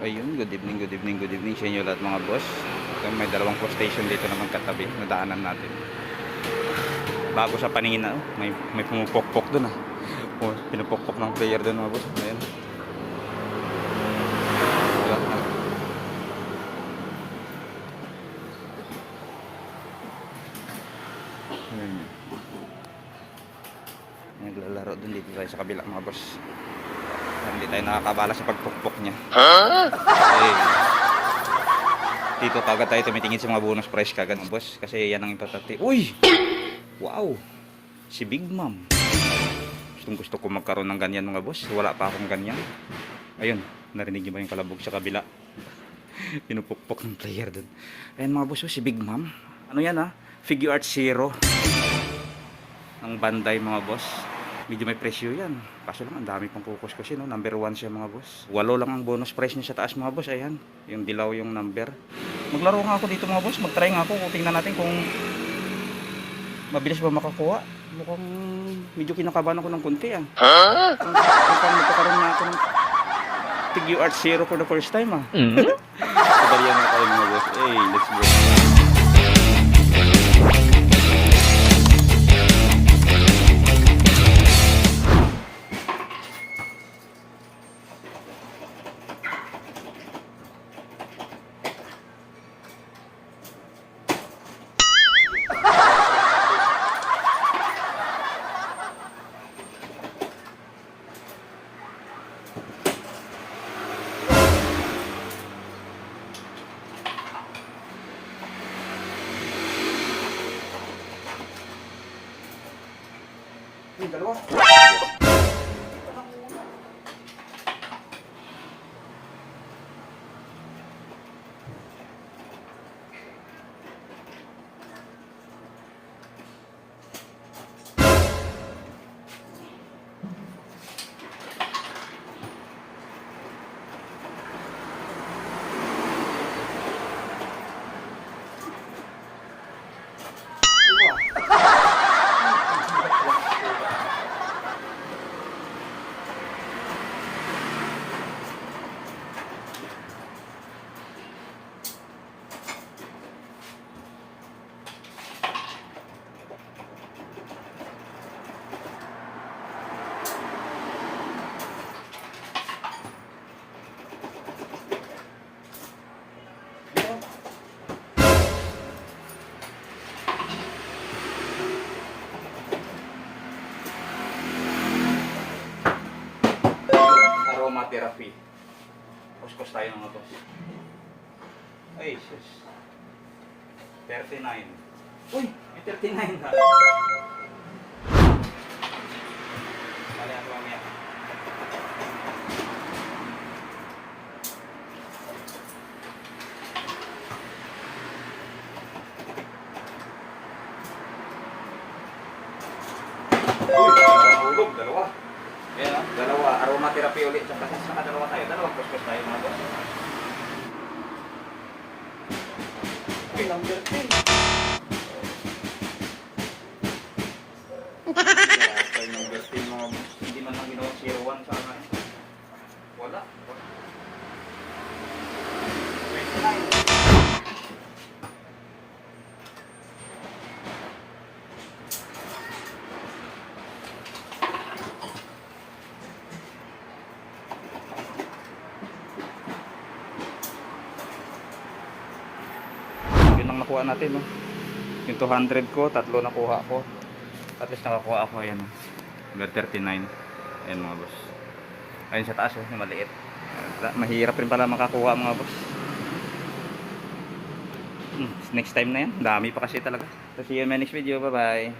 Ayun, good evening, good evening, good evening sa inyo lahat mga boss. Ito, may dalawang post station dito naman katabi, nadaanan natin. Bago sa paningin na, may pumupokpok doon ah. Oh, pinupokpok ng player doon mga boss. Ayan. Wala na. Ayan. Naglalaro doon dito tayo sa kabila mga boss. Hindi tayo nakakabala sa pagpukpok niya. Okay. Dito kagad tayo tumitingin sa mga bonus price kagad mga boss. Kasi yan ang importante. Uy! Wow! Si Big Mom. Gusto ko magkaroon ng ganyan mga boss. Wala pa akong ganyan. Ayun, narinig niyo ba yung kalabog sa kabila? Pinupukpok ng player dun. Ayan mga boss, si Big Mom. Ano yan ha? Figure Art Zero. Ang Bandai mga boss. Medyo may presyo yan. Kaso lang, ang dami pang kukus kasi, no? Number 1 siya mga boss. 8 lang ang bonus price niya sa taas mga boss. Ayan, yung dilaw yung number. Maglaro nga ako dito mga boss. Mag-try nga ako. Tingnan natin kung mabilis ba makakuha. Mukhang medyo kinakabahan ako ng konti ah. Kung magkakaroon na ako ng Figure Art Zero for the first time ah. Sabarihan na tayo mga boss. Hey, let's go. Yung dalawa. Aromatherapy. Kuskus tayo ng ito. Ay, sus. 39. Uy, may 39 ha. Mali ako mamaya. Uy, nahulog, dalawa. Ayan o, dalawa. Aromatherapy ulit. Saka dalawa tayo. Dalawang kuskus tayo mga boss. Uy, number 10. Kaya number 10 mga boss. Hindi man lang ginawa 01 sa akin. Wala. 29. Yun ang nakuha natin, no? Yung 200 ko, tatlo nakuha ko. At least nakakuha ako, ayan. Number 39. Ayan mga boss. Ayun sa taas, yung maliit. Mahirap rin pala makakuha mga boss. Next time na yan. Dami pa kasi talaga. So see you in my next video. Bye bye.